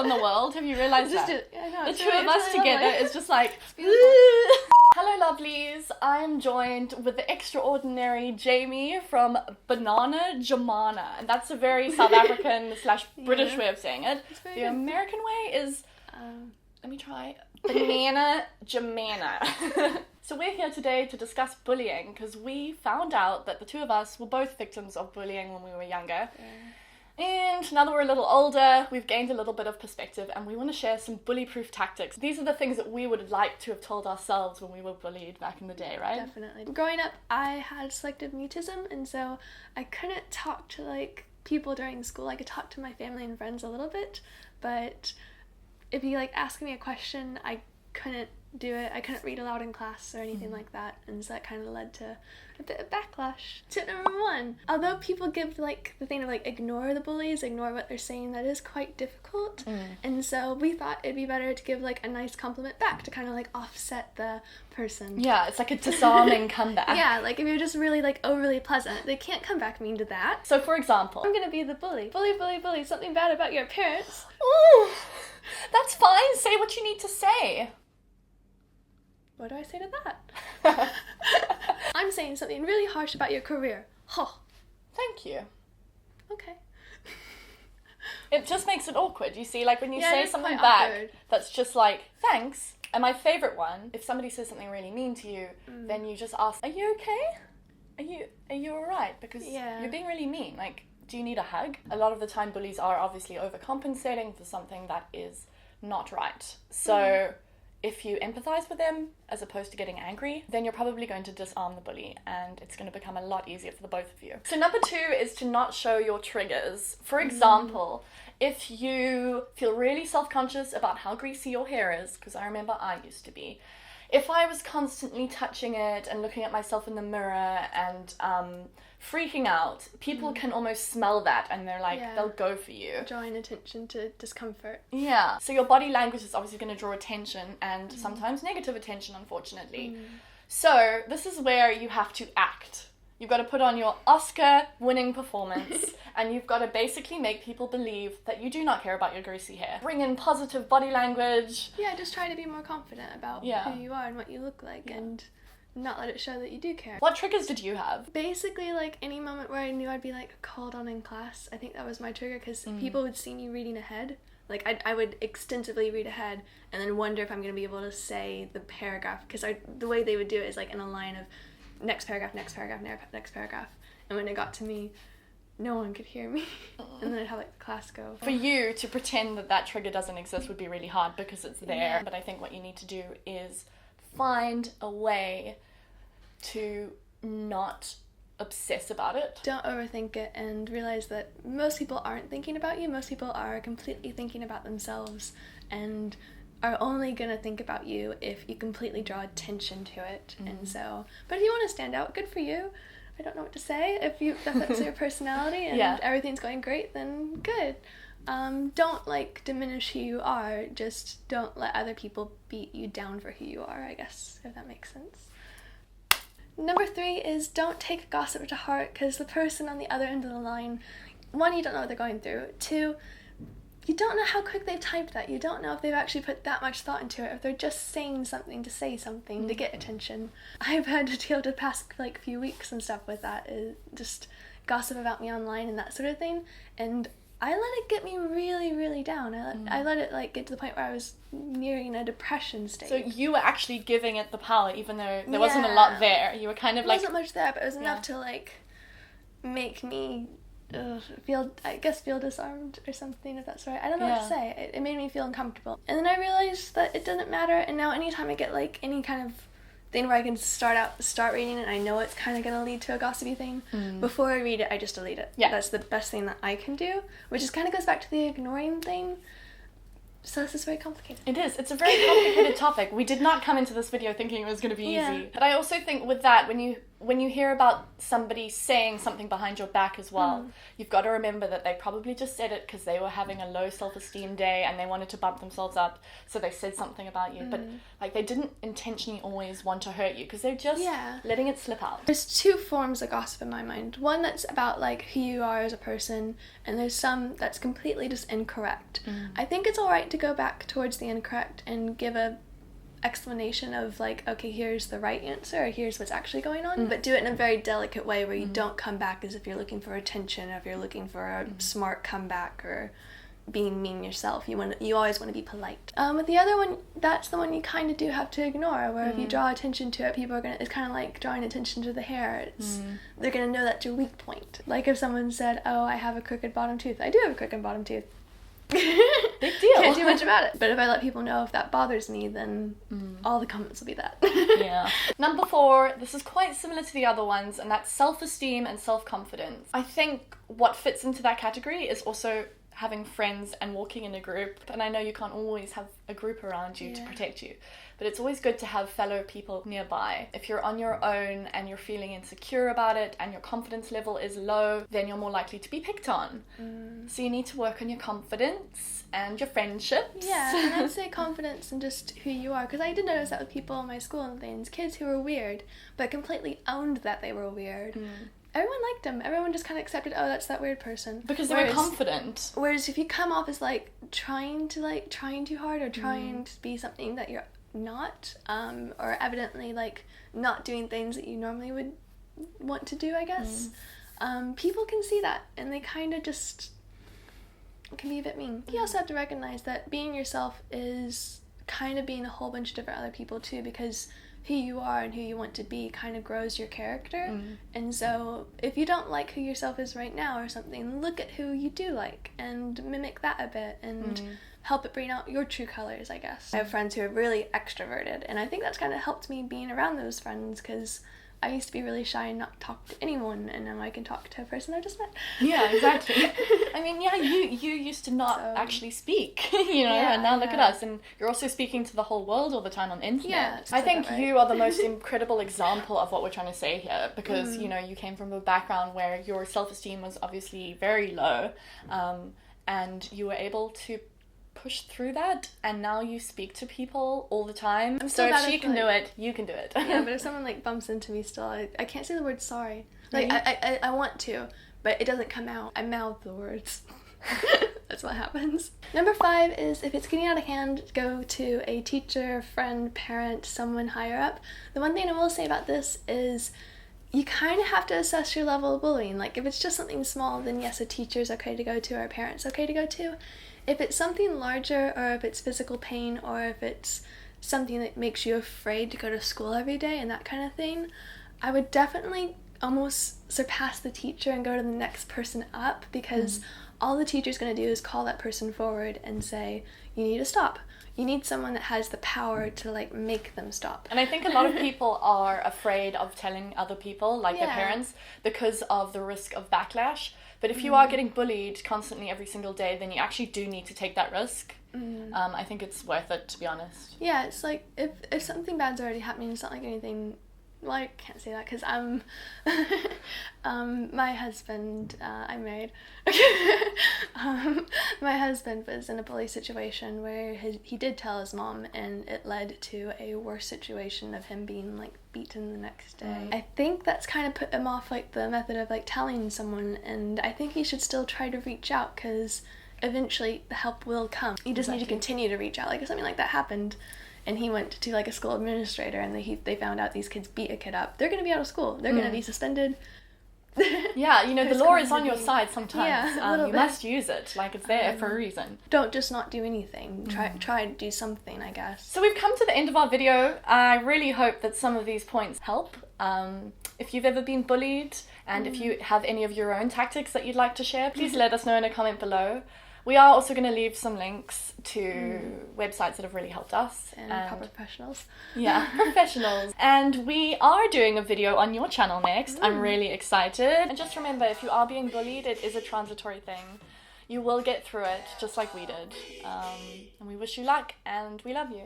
in the world. Have you realised that? The two of us together is just like... Hello lovelies, I'm joined with the extraordinary Jamie from BananaJamana, and that's a very South African / British way of saying it. The American way is, let me try, BananaJamana. So we're here today to discuss bullying, because we found out that the two of us were both victims of bullying when we were younger. And now that we're a little older, we've gained a little bit of perspective and we want to share some bully-proof tactics. These are the things that we would like to have told ourselves when we were bullied back in the day, right? Definitely. Growing up, I had selective mutism, and so I couldn't talk to, people during school. I could talk to my family and friends a little bit, but if you, ask me a question, I couldn't do it. I couldn't read aloud in class or anything like that, and so that kind of led to a bit of backlash. Tip number 1, although people give the thing of ignore the bullies, ignore what they're saying, that is quite difficult, and so we thought it'd be better to give a nice compliment back to kind of offset the person. Yeah, it's like a disarming comeback. Yeah, if you're just really overly pleasant, they can't come back mean to that. So for example, I'm gonna be the bully. Bully, something bad about your appearance. Ooh, that's fine, say what you need to say. What do I say to that? I'm saying something really harsh about your career. Oh. Thank you. Okay. It just makes it awkward, you see, when you say something back that's just thanks. And my favourite one, if somebody says something really mean to you, then you just ask, are you okay? Are you alright? Because you're being really mean. Do you need a hug? A lot of the time bullies are obviously overcompensating for something that is not right. So if you empathize with them as opposed to getting angry, then you're probably going to disarm the bully and it's going to become a lot easier for the both of you. So number 2 is to not show your triggers. For example, if you feel really self-conscious about how greasy your hair is, because I remember I used to be, if I was constantly touching it and looking at myself in the mirror and freaking out, people can almost smell that and they're they'll go for you. Drawing attention to discomfort. Yeah. So your body language is obviously going to draw attention and sometimes negative attention, unfortunately. So this is where you have to act. You've got to put on your Oscar-winning performance and you've got to basically make people believe that you do not care about your greasy hair. Bring in positive body language. Yeah, just try to be more confident about who you are and what you look like and not let it show that you do care. What triggers did you have? Basically, any moment where I knew I'd be called on in class, I think that was my trigger, because people would see me reading ahead. I would extensively read ahead and then wonder if I'm going to be able to say the paragraph, because the way they would do it is in a line of next paragraph, next paragraph, next paragraph. And when it got to me, no one could hear me. And then I'd have the class go. For you to pretend that trigger doesn't exist would be really hard because it's there. Yeah. But I think what you need to do is find a way to not obsess about it. Don't overthink it and realize that most people aren't thinking about you. Most people are completely thinking about themselves and are only going to think about you if you completely draw attention to it. And so, but if you want to stand out, good for you. I don't know what to say. If that's your personality and everything's going great, then good. Don't diminish who you are, just don't let other people beat you down for who you are, I guess, if that makes sense. Number 3 is don't take gossip to heart, because the person on the other end of the line, 1, you don't know what they're going through, 2, you don't know how quick they've typed that. You don't know if they've actually put that much thought into it, if they're just saying something to say something to get attention. I've had to deal with the past few weeks and stuff with that, just gossip about me online and that sort of thing, and I let it get me really, really down. I let it get to the point where I was nearing a depression state. So you were actually giving it the power, even though there wasn't a lot there. You were kind of there wasn't much there, but it was enough to make me feel disarmed or something, if that's right. I don't know what to say. It made me feel uncomfortable. And then I realized that it doesn't matter, and now anytime I get any kind of thing where I can start reading it, I know it's kind of going to lead to a gossipy thing. Before I read it, I just delete it. Yeah. That's the best thing that I can do, which just kind of goes back to the ignoring thing. So this is very complicated. It is. It's a very complicated topic. We did not come into this video thinking it was going to be easy. But I also think with that, when you when you hear about somebody saying something behind your back as well, you've got to remember that they probably just said it because they were having a low self-esteem day and they wanted to bump themselves up, so they said something about you. But like, they didn't intentionally always want to hurt you, because they're just letting it slip out. There's two forms of gossip in my mind. One that's about like who you are as a person, and there's some that's completely just incorrect. I think it's alright to go back towards the incorrect and give a explanation of like, okay, here's the right answer, or here's what's actually going on, but do it in a very delicate way where you don't come back as if you're looking for attention, or if you're looking for a smart comeback, or being mean yourself. You always want to be polite. With the other one, that's the one you kind of do have to ignore, where if you draw attention to it, people are gonna, it's kind of like drawing attention to the hair. They're gonna know that's your weak point. Like if someone said, oh, I have a crooked bottom tooth. I do have a crooked bottom tooth. Big deal. Can't do much about it. But if I let people know if that bothers me, then all the comments will be that. Yeah. Number 4, this is quite similar to the other ones, and that's self-esteem and self-confidence. I think what fits into that category is also having friends and walking in a group. And I know you can't always have a group around you to protect you, but it's always good to have fellow people nearby. If you're on your own and you're feeling insecure about it and your confidence level is low, then you're more likely to be picked on. So you need to work on your confidence and your friendships. Yeah, and I'd say confidence and just who you are, because I did notice that with people in my school and things, kids who were weird but completely owned that they were weird. Everyone liked them. Everyone just kind of accepted, oh, that's that weird person. Because they were confident. Whereas if you come off as like trying too hard, or trying to be something that you're not, or evidently like not doing things that you normally would want to do, I guess, people can see that, and they kind of just can be a bit mean. You also have to recognize that being yourself is kind of being a whole bunch of different other people too, because who you are and who you want to be kind of grows your character. And so if you don't like who yourself is right now or something, look at who you do like and mimic that a bit, and help it bring out your true colors, I guess. I have friends who are really extroverted, and I think that's kind of helped me being around those friends, because I used to be really shy and not talk to anyone, and now I can talk to a person I just met. Yeah, exactly. I mean, yeah, you used to not actually speak, you know, and now look at us, and you're also speaking to the whole world all the time on the internet. Yeah, I think you are the most incredible example of what we're trying to say here, because, you know, you came from a background where your self-esteem was obviously very low, and you were able to push through that, and now you speak to people all the time. So if she can do it, you can do it. Yeah, but if someone like bumps into me still, I can't say the word sorry. Like I want to, but it doesn't come out. I mouth the words. That's what happens. Number 5 is, if it's getting out of hand, go to a teacher, friend, parent, someone higher up. The one thing I will say about this is you kind of have to assess your level of bullying. Like if it's just something small, then yes, a teacher's okay to go to, or a parent's okay to go to. If it's something larger, or if it's physical pain, or if it's something that makes you afraid to go to school every day and that kind of thing, I would definitely almost surpass the teacher and go to the next person up, because all the teacher's going to do is call that person forward and say, you need to stop. You need someone that has the power to like make them stop. And I think a lot of people are afraid of telling other people, like their parents, because of the risk of backlash. But if you are getting bullied constantly every single day, then you actually do need to take that risk. I think it's worth it, to be honest. Yeah, it's like, if something bad's already happening, it's not like anything, well, I can't say that because my husband, I'm married. My husband was in a bully situation where he did tell his mom, and it led to a worse situation of him being like beaten the next day. I think that's kind of put him off like the method of like telling someone, and I think he should still try to reach out, because eventually the help will come. You just need to continue to reach out. Like if something like that happened and he went to like a school administrator and they found out these kids beat a kid up, they're going to be out of school. They're going to be suspended. Yeah, you know, the law is on your side sometimes. Yeah, you must use it. Like, it's there for a reason. Don't just not do anything. Try to do something, I guess. So we've come to the end of our video. I really hope that some of these points help. If you've ever been bullied, and if you have any of your own tactics that you'd like to share, please let us know in a comment below. We are also going to leave some links to websites that have really helped us. And proper professionals. Yeah, professionals. And we are doing a video on your channel next. I'm really excited. And just remember, if you are being bullied, it is a transitory thing. You will get through it, just like we did. And we wish you luck, and we love you.